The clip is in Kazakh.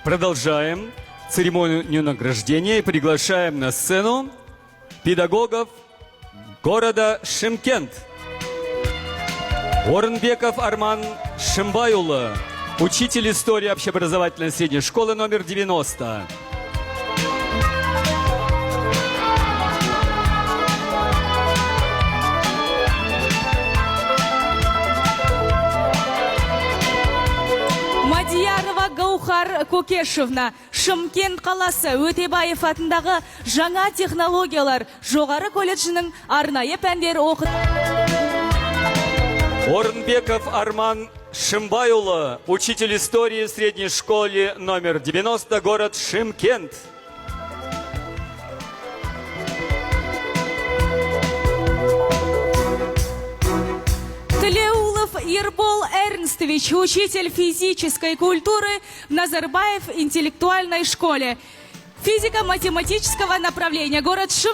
Продолжаем церемонию награждения и приглашаем на сцену педагогов города Шымкент. Орынбеков Арман Шымбайұлы, учитель истории общеобразовательной средней школы номер 90. Мадиярова Гаухар Кокешевна, Шымкент қаласы Өтебаев атындағы жаңа технологиялар жоғары колледжінің арнайы пәндер оқыды. Орынбеков Арман Шымбайұлы, учитель истории средней школы номер 90, город Шымкент. Тлеулов Ербол Эрнстович, учитель физической культуры в Назарбаев интеллектуальной школе. Физико-математического направления, город Шымкент.